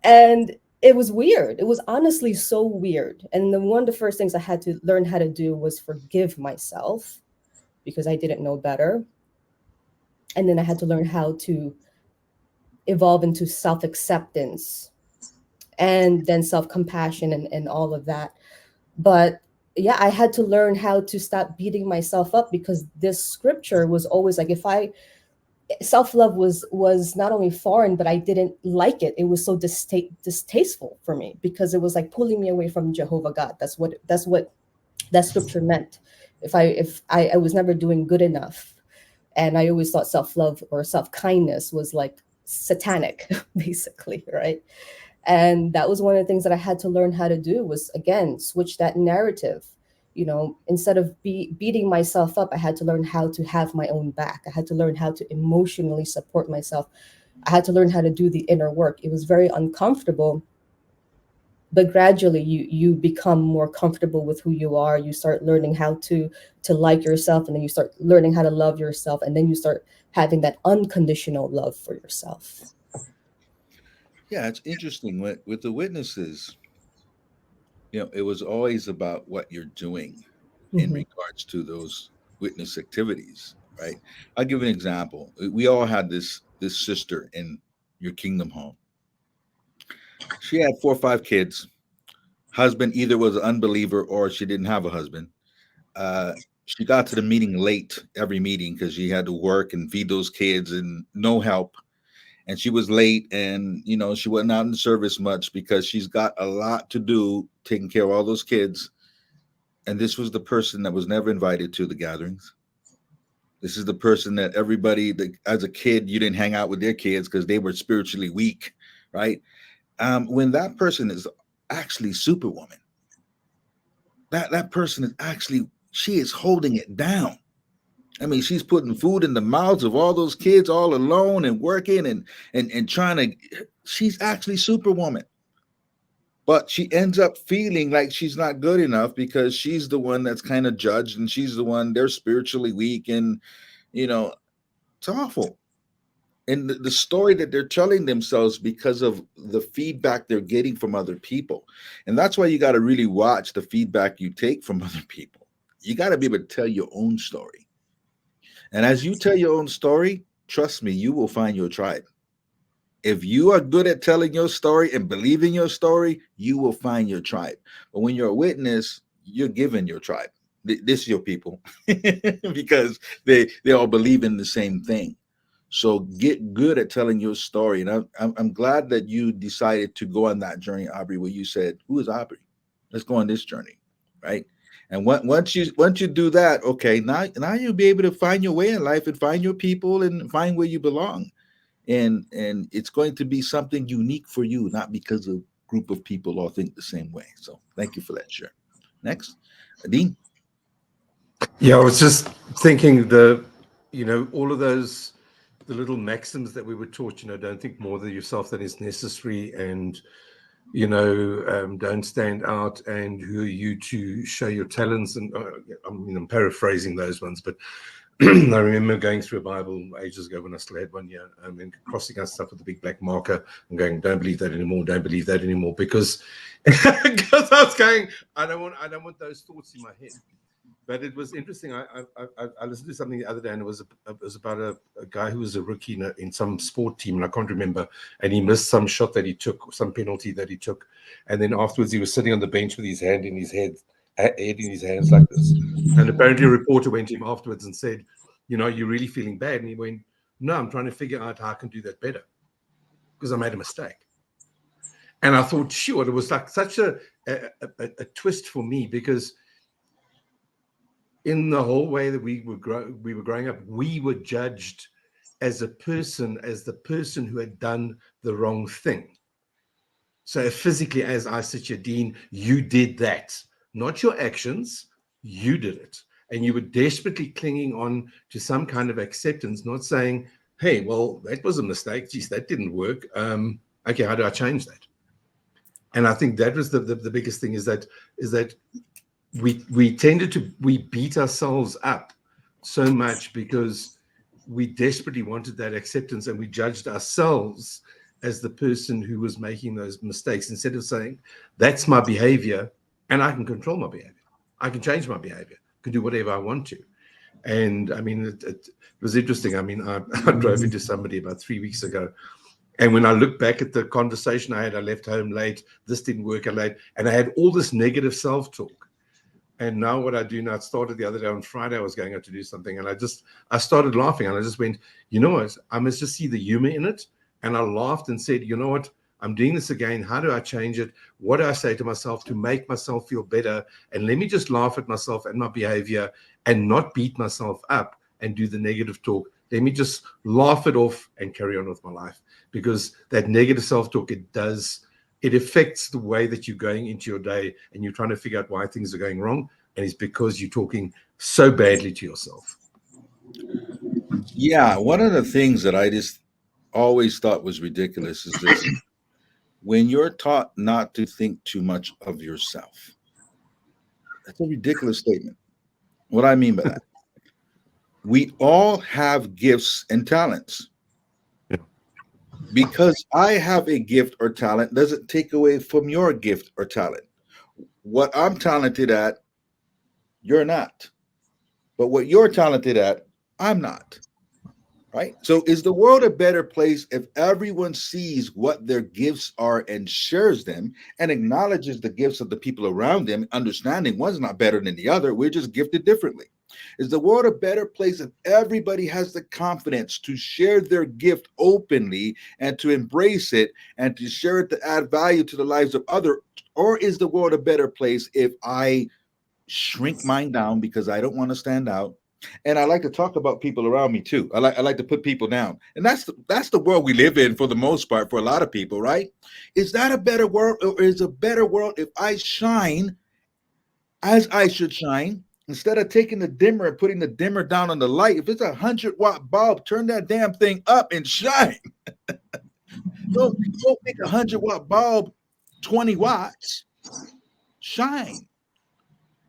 And it was weird. It was honestly so weird. And then one of the first things I had to learn how to do was forgive myself because I didn't know better. And then I had to learn how to evolve into self acceptance and then self compassion and all of that. But yeah, I had to learn how to stop beating myself up, because this scripture was always like, if I self love was not only foreign, but I didn't like it. It was so distasteful for me because it was like pulling me away from Jehovah God. That's what that scripture meant. If I was never doing good enough, and I always thought self-love or self-kindness was like satanic basically, right? And that was one of the things that I had to learn how to do, was again switch that narrative. Instead of beating myself up, I had to learn how to have my own back. I had to learn how to emotionally support myself. I had to learn how to do the inner work. It was very uncomfortable, but gradually you become more comfortable with who you are. You start learning how to like yourself, and then you start learning how to love yourself, and then you start having that unconditional love for yourself. Yeah, it's interesting. With the witnesses, it was always about what you're doing in Hmm. regards to those witness activities. right? I'll give an example. We all had this sister in your kingdom home. She had 4 or 5 kids. Husband either was an unbeliever or she didn't have a husband. Uh, she got to the meeting late every meeting because she had to work and feed those kids and no help. And she was late, and she wasn't out in service much because she's got a lot to do taking care of all those kids. And this was the person that was never invited to the gatherings. This is the person that everybody that as a kid you didn't hang out with their kids because they were spiritually weak, right? When that person is actually superwoman, that person is actually, she is holding it down. I mean, she's putting food in the mouths of all those kids all alone and working and trying to. She's actually superwoman, but she ends up feeling like she's not good enough because she's the one that's kind of judged, and she's the one they're spiritually weak, and you know it's awful. And the story that they're telling themselves because of the feedback they're getting from other people, and that's why you got to really watch the feedback you take from other people. You got to be able to tell your own story. And as you tell your own story, trust me, you will find your tribe. If you are good at telling your story and believing your story, you will find your tribe. But when you're a witness, you're given your tribe. This is your people because they all believe in the same thing. So get good at telling your story. And I'm glad that you decided to go on that journey, Aubrey, where you said, "Who is Aubrey? Let's go on this journey," right? And once you do that, okay, now you'll be able to find your way in life and find your people and find where you belong. And it's going to be something unique for you, not because a group of people all think the same way. So thank you for that share. Next, Dean. Yeah, I was just thinking all of those, the little maxims that we were taught, don't think more of yourself than is necessary, and, don't stand out, and who are you to show your talents? And I'm paraphrasing those ones, but I remember going through a Bible ages ago when I still had one, and crossing out stuff with a big black marker and going, "Don't believe that anymore. Don't believe that anymore," because because I was going, I don't want those thoughts in my head. But it was interesting. I listened to something the other day, and it was about a guy who was a rookie in some sport team, and I can't remember. And he missed some shot that he took, some penalty that he took, and then afterwards he was sitting on the bench with his hand in his head in his hands like this. And apparently a reporter went to him afterwards and said, "You're really feeling bad?" And he went, "No, I'm trying to figure out how I can do that better because I made a mistake." And I thought, sure, it was like such a twist for me, because in the whole way that we were growing up, we were judged as the person who had done the wrong thing. So physically, as I sit here, Dean, you did that, not your actions, you did it. And you were desperately clinging on to some kind of acceptance, not saying, "Hey, well, that was a mistake. Geez, that didn't work. Okay, how do I change that?" And I think that was the biggest thing, is that we beat ourselves up so much because we desperately wanted that acceptance, and we judged ourselves as the person who was making those mistakes, instead of saying, "That's my behavior and I can control my behavior. I can change my behavior. I can do whatever I want to." And I mean, it was interesting. I mean, I drove into somebody about 3 weeks ago, and when I look back at the conversation I had, I left home late, this didn't work out late, and I had all this negative self-talk. And now what I do now, it started the other day on Friday, I was going out to do something, and I started laughing, and I just went, "You know what? I must just see the humor in it." And I laughed and said, "You know what? I'm doing this again. How do I change it? What do I say to myself to make myself feel better? And let me just laugh at myself and my behavior and not beat myself up and do the negative talk. Let me just laugh it off and carry on with my life." Because that negative self-talk, it affects the way that you're going into your day, and you're trying to figure out why things are going wrong. And it's because you're talking so badly to yourself. Yeah, one of the things that I just always thought was ridiculous is this: when you're taught not to think too much of yourself, that's a ridiculous statement. What I mean by that, we all have gifts and talents. Yeah. Because I have a gift or talent doesn't take away from your gift or talent. What I'm talented at, you're not. But what you're talented at, I'm not. Right? So is the world a better place if everyone sees what their gifts are and shares them and acknowledges the gifts of the people around them, understanding one's not better than the other, we're just gifted differently? Is the world a better place if everybody has the confidence to share their gift openly and to embrace it and to share it to add value to the lives of others? Or is the world a better place if I shrink mine down because I don't want to stand out? And I like to talk about people around me too. I like to put people down. And that's the world we live in for the most part for a lot of people, right? Is that a better world, or is a better world if I shine as I should shine? Instead of taking the dimmer and putting the dimmer down on the light, if it's 100-watt bulb, turn that damn thing up and shine. Don't make 100-watt bulb 20 watts. Shine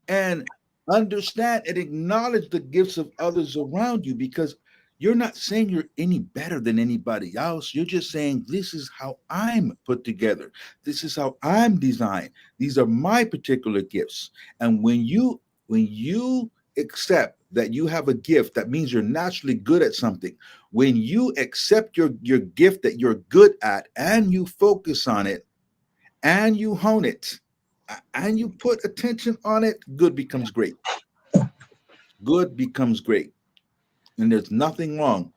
and understand and acknowledge the gifts of others around you, because you're not saying you're any better than anybody else. You're just saying, this is how I'm put together. This is how I'm designed. These are my particular gifts. And when you accept that you have a gift, that means you're naturally good at something. When you accept your gift that you're good at and you focus on it and you hone it and you put attention on it, good becomes great. Good becomes great. And there's nothing wrong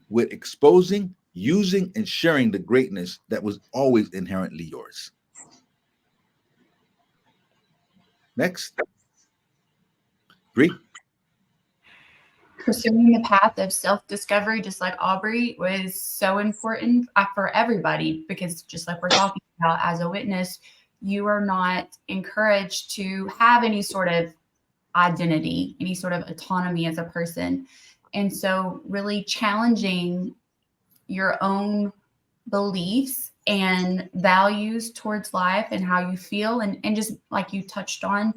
with exposing, using, and sharing the greatness that was always inherently yours. Next. Bree. Pursuing the path of self-discovery, just like Aubrey, was so important for everybody, because just like we're talking about, as a witness, you are not encouraged to have any sort of identity, any sort of autonomy as a person. And so really challenging your own beliefs and values towards life and how you feel, and just like you touched on,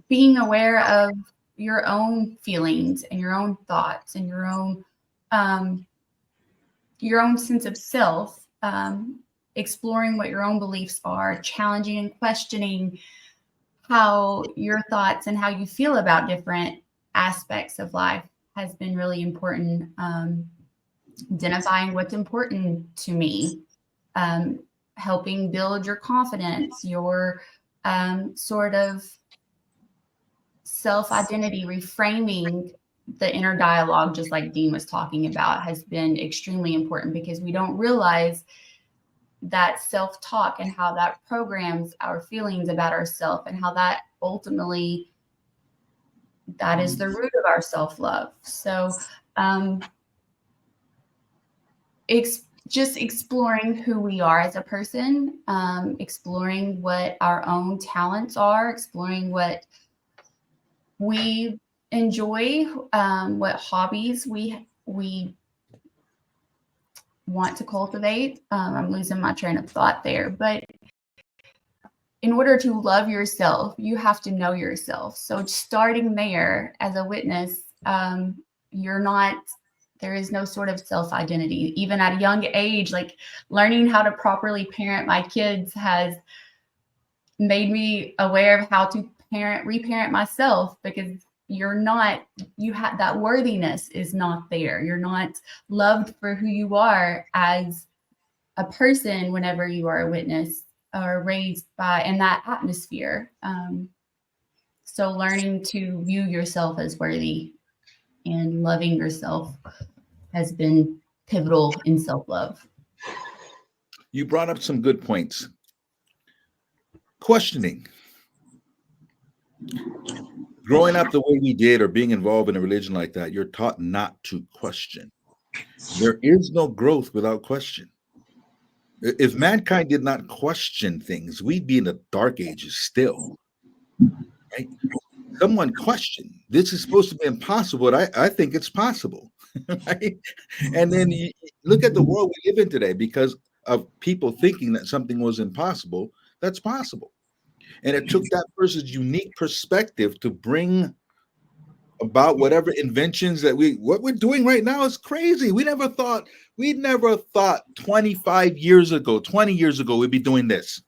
being aware of your own feelings and your own thoughts and your own sense of self, exploring what your own beliefs are, challenging and questioning how your thoughts and how you feel about different aspects of life has been really important. Identifying what's important to me, helping build your confidence, your sort of self-identity, reframing the inner dialogue, just like Dean was talking about, has been extremely important, because we don't realize that self-talk and how that programs our feelings about ourselves, and how that ultimately, that is the root of our self-love. So just exploring who we are as a person, exploring what our own talents are, exploring what we enjoy, what hobbies we want to cultivate. I'm losing my train of thought there, but in order to love yourself, you have to know yourself. So starting there as a witness, there is no sort of self-identity. Even at a young age, like learning how to properly parent my kids has made me aware of how to reparent myself, because that worthiness is not there. You're not loved for who you are as a person whenever you are a witness or raised in that atmosphere. So learning to view yourself as worthy and loving yourself has been pivotal in self-love. You brought up some good points. Questioning. Growing up the way we did, or being involved in a religion like that, you're taught not to question. There is no growth without question. If mankind did not question things, we'd be in the dark ages still. Right? Someone questioned, this is supposed to be impossible, but I think it's possible. Right? And then you look at the world we live in today, because of people thinking that something was impossible, that's possible. And it took that person's unique perspective to bring about whatever inventions that what we're doing right now is crazy. We never thought 25 years ago, 20 years ago, we'd be doing this.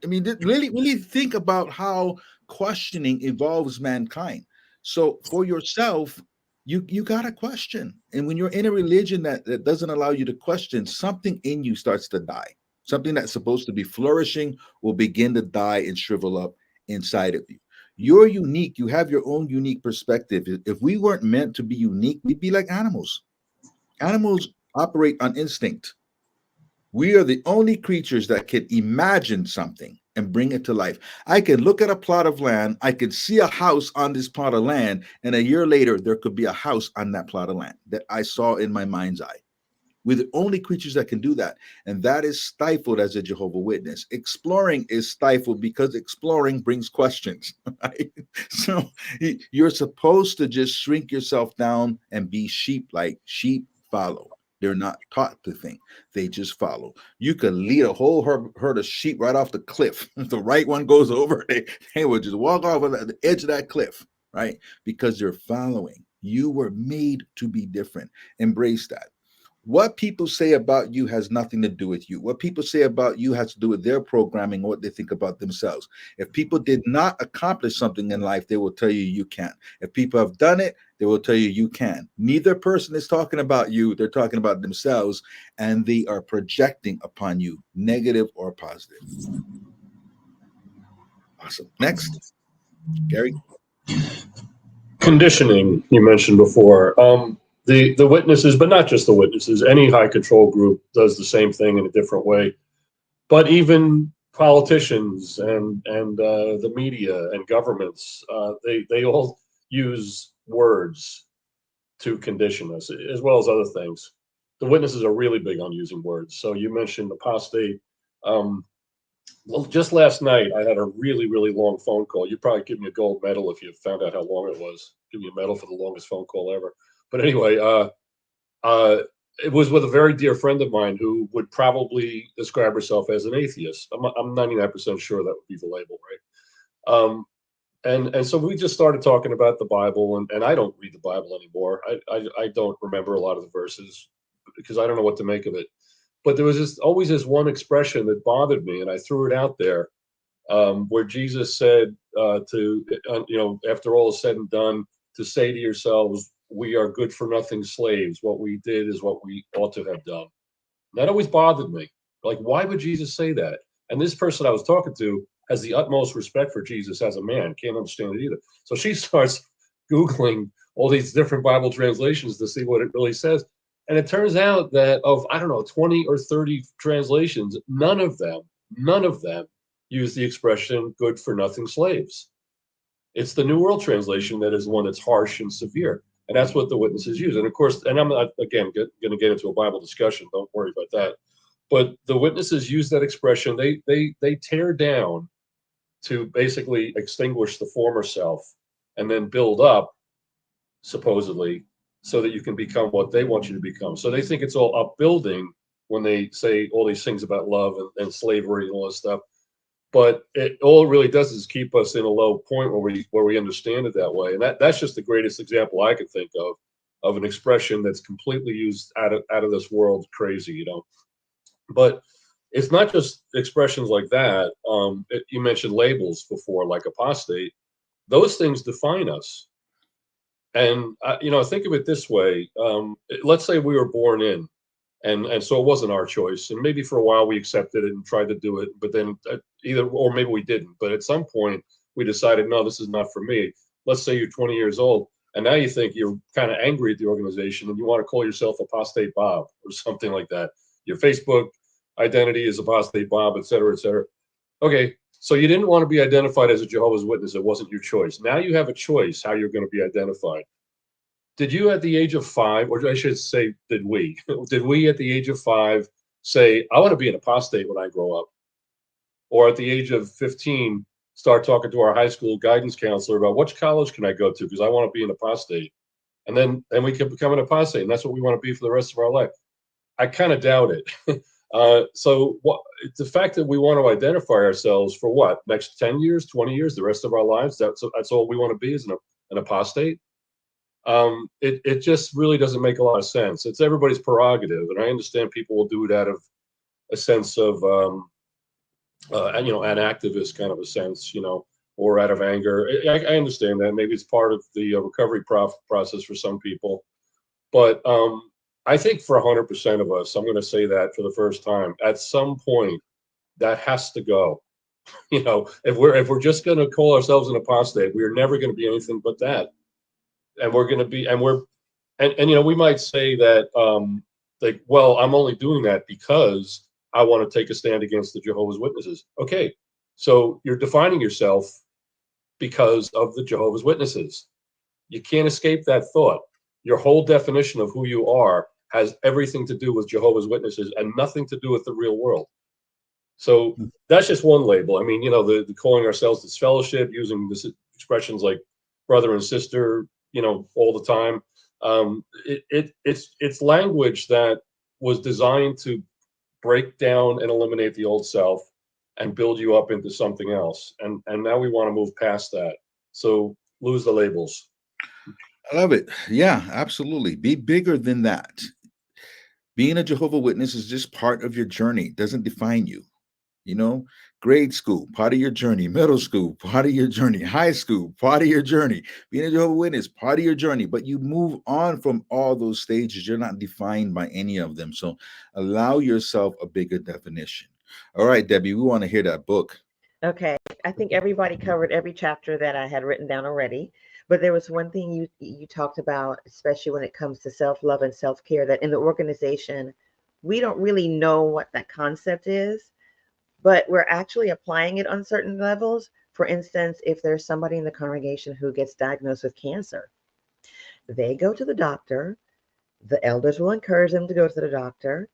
I mean, really think about how questioning evolves mankind. So for yourself, You got to question. And when you're in a religion that doesn't allow you to question, something in you starts to die. Something that's supposed to be flourishing will begin to die and shrivel up inside of you. You're unique. You have your own unique perspective. If we weren't meant to be unique, we'd be like animals. Animals operate on instinct. We are the only creatures that can imagine something and bring it to life. I can look at a plot of land, I could see a house on this plot of land, and a year later, there could be a house on that plot of land that I saw in my mind's eye. We're the only creatures that can do that. And that is stifled as a Jehovah Witness. Exploring is stifled because exploring brings questions. Right? So you're supposed to just shrink yourself down and be sheep like. Sheep follow. They're not taught to think. They just follow. You could lead a whole herd of sheep right off the cliff. If the right one goes over, they will just walk off of the edge of that cliff, right? Because they're following. You were made to be different. Embrace that. What people say about you has nothing to do with you. What people say about you has to do with their programming, what they think about themselves. If people did not accomplish something in life, they will tell you you can't. If people have done it, they will tell you you can. Neither person is talking about you. They're talking about themselves, and they are projecting upon you, negative or positive. Awesome. Next, Gary. Conditioning you mentioned before. The witnesses, but not just the witnesses, any high control group does the same thing in a different way. But even politicians and the media and governments, they all use words to condition us, as well as other things. The witnesses are really big on using words. So you mentioned apostate. Well, just last night, I had a really, really long phone call. You'd probably give me a gold medal if you found out how long it was. Give me a medal for the longest phone call ever. But anyway, it was with a very dear friend of mine who would probably describe herself as an atheist. I'm 99% sure that would be the label, right? And so we just started talking about the Bible, and I don't read the Bible anymore. I don't remember a lot of the verses because I don't know what to make of it. But there was always this one expression that bothered me, and I threw it out there, where Jesus said after all is said and done, to say to yourselves, we are good for nothing slaves. What we did is what we ought to have done. And that always bothered me. Like, why would Jesus say that? And this person I was talking to has the utmost respect for Jesus as a man, can't understand it either. So she starts Googling all these different Bible translations to see what it really says. And it turns out that of, I don't know, 20 or 30 translations, none of them use the expression good for nothing slaves. It's the New World Translation that is one that's harsh and severe. And that's what the witnesses use. And of course, and I'm not, again, going to get into a Bible discussion. Don't worry about that. But the witnesses use that expression. They tear down to basically extinguish the former self and then build up, supposedly, so that you can become what they want you to become. So they think it's all upbuilding when they say all these things about love and slavery and all this stuff. But all it really does is keep us in a low point where we understand it that way. And that's just the greatest example I could think of an expression that's completely used out of this world crazy, you know. But it's not just expressions like that. You mentioned labels before, like apostate. Those things define us. And think of it this way. Let's say we were born in, and so it wasn't our choice. And maybe for a while we accepted it and tried to do it, but then or maybe we didn't. But at some point we decided, no, this is not for me. Let's say you're 20 years old, and now you think you're kind of angry at the organization, and you want to call yourself Apostate Bob or something like that. Your Facebook identity is Apostate Bob, et cetera, et cetera. Okay, so you didn't want to be identified as a Jehovah's Witness. It wasn't your choice. Now you have a choice how you're going to be identified. Did you at the age of 5, or I should say, did we at the age of 5 say, I want to be an apostate when I grow up? Or at the age of 15, start talking to our high school guidance counselor about which college can I go to because I want to be an apostate. And then we can become an apostate, and that's what we want to be for the rest of our life. I kind of doubt it. So the fact that we want to identify ourselves for what, next 10 years, 20 years, the rest of our lives, that's all we want to be is an apostate. It just really doesn't make a lot of sense. It's everybody's prerogative, and I understand people will do it out of a sense of, an activist kind of a sense, or out of anger. I understand that. Maybe it's part of the recovery process for some people. But I think for 100% of us, I'm going to say that for the first time, at some point, that has to go. You know, if we're just going to call ourselves an apostate, we're never going to be anything but that. And we're going to be, and you know, we might say that, like, well, I'm only doing that because I want to take a stand against the Jehovah's Witnesses. Okay, so you're defining yourself because of the Jehovah's Witnesses. You can't escape that thought. Your whole definition of who you are has everything to do with Jehovah's Witnesses and nothing to do with the real world. So that's just one label. I mean, you know, the calling ourselves this fellowship, using this expressions like brother and sister, you know, all the time. It's language that was designed to break down and eliminate the old self and build you up into something else. And now we want to move past that. So lose the labels. I love it. Yeah, absolutely. Be bigger than that. Being a Jehovah Witness is just part of your journey. It doesn't define you. You know, grade school, part of your journey, middle school, part of your journey, high school, part of your journey, being a Jehovah Witness, part of your journey. But you move on from all those stages. You're not defined by any of them. So allow yourself a bigger definition. All right, Debbie, we want to hear that book. Okay, I think everybody covered every chapter that I had written down already. But there was one thing you talked about, especially when it comes to self-love and self-care, that in the organization, we don't really know what that concept is, but we're actually applying it on certain levels. For instance, if there's somebody in the congregation who gets diagnosed with cancer, they go to the doctor, the elders will encourage them to go to the doctor.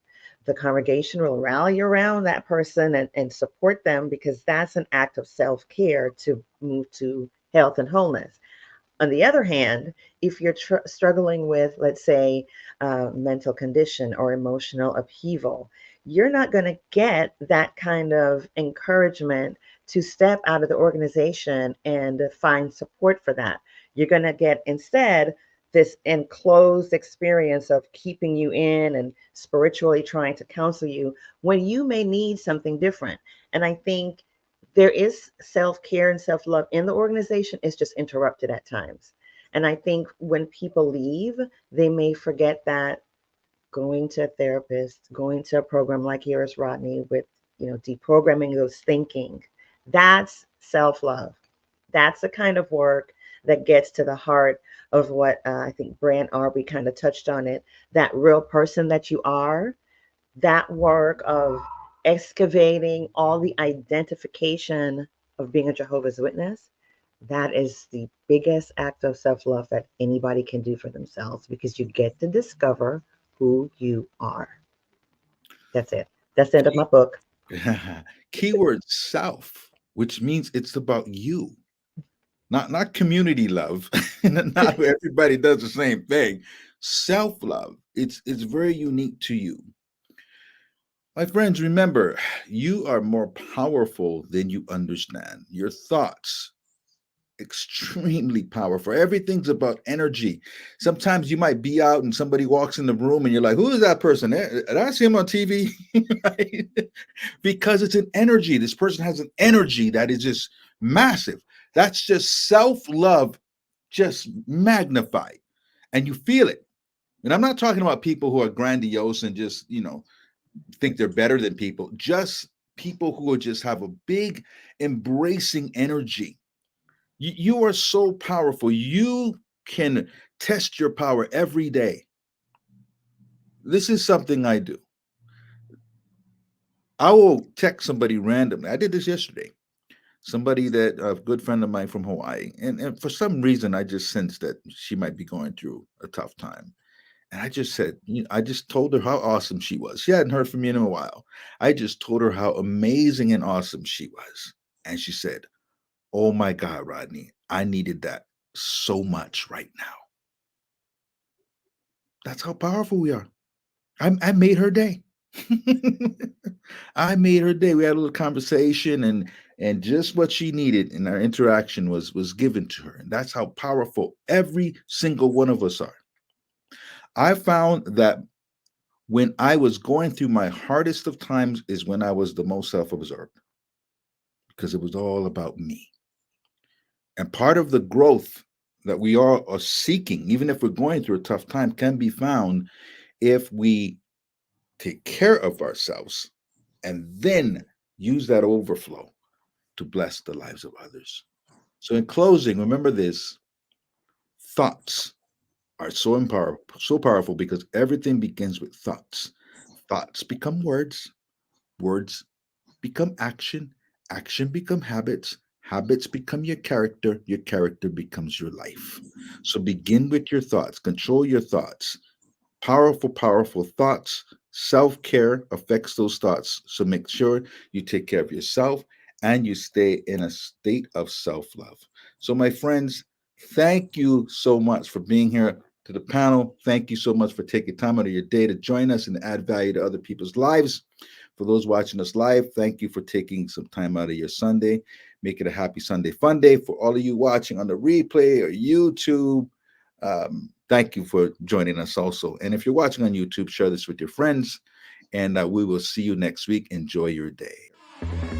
The congregation will rally around that person and support them, because that's an act of self-care to move to health and wholeness. On the other hand, if you're struggling with, let's say, mental condition or emotional upheaval, you're not going to get that kind of encouragement to step out of the organization and find support for that. You're going to get instead this enclosed experience of keeping you in and spiritually trying to counsel you when you may need something different. And I think there is self-care and self-love in the organization. It's just interrupted at times. And I think when people leave, they may forget that going to a therapist, going to a program like yours, Rodney, with, you know, deprogramming those thinking, that's self-love. That's the kind of work that gets to the heart of what I think Brand Aubrey kind of touched on it, that real person that you are, that work of excavating all the identification of being a Jehovah's Witness, that is the biggest act of self-love that anybody can do for themselves, because you get to discover who you are. That's it. That's the end of my book. Keyword self, which means it's about you. Not community love. Not everybody does the same thing. Self-love. It's very unique to you. My friends, remember, you are more powerful than you understand. Your thoughts, extremely powerful. Everything's about energy. Sometimes you might be out and somebody walks in the room and you're like, who is that person? Did I see him on TV? Right? Because it's an energy. This person has an energy that is just massive. That's just self-love, just magnified. And you feel it. And I'm not talking about people who are grandiose and just, think they're better than people. Just people who just have a big embracing energy. You are so powerful. You can test your power every day. This is something I do. I will text somebody randomly. I did this yesterday. Somebody that a good friend of mine from Hawaii. And for some reason, I just sensed that she might be going through a tough time. And I just said, I just told her how awesome she was. She hadn't heard from me in a while. I just told her how amazing and awesome she was. And she said, oh my God, Rodney, I needed that so much right now. That's how powerful we are. I made her day. I made her day. We had a little conversation, and just what she needed in our interaction was given to her. And that's how powerful every single one of us are. I found that when I was going through my hardest of times is when I was the most self-absorbed, because it was all about me. And part of the growth that we all are seeking, even if we're going through a tough time, can be found if we take care of ourselves and then use that overflow to bless the lives of others. So, in closing, remember this: thoughts are so powerful because everything begins with thoughts. Thoughts become words, words become action, action become habits, habits become your character becomes your life. So begin with your thoughts, control your thoughts. Powerful, powerful thoughts. Self care affects those thoughts. So make sure you take care of yourself and you stay in a state of self love. So, my friends, thank you so much for being here to the panel. Thank you so much for taking time out of your day to join us and add value to other people's lives. For those watching us live, thank you for taking some time out of your Sunday. Make it a happy Sunday fun day. For all of you watching on the replay or YouTube, thank you for joining us also. And if you're watching on YouTube, share this with your friends. And we will see you next week. Enjoy your day.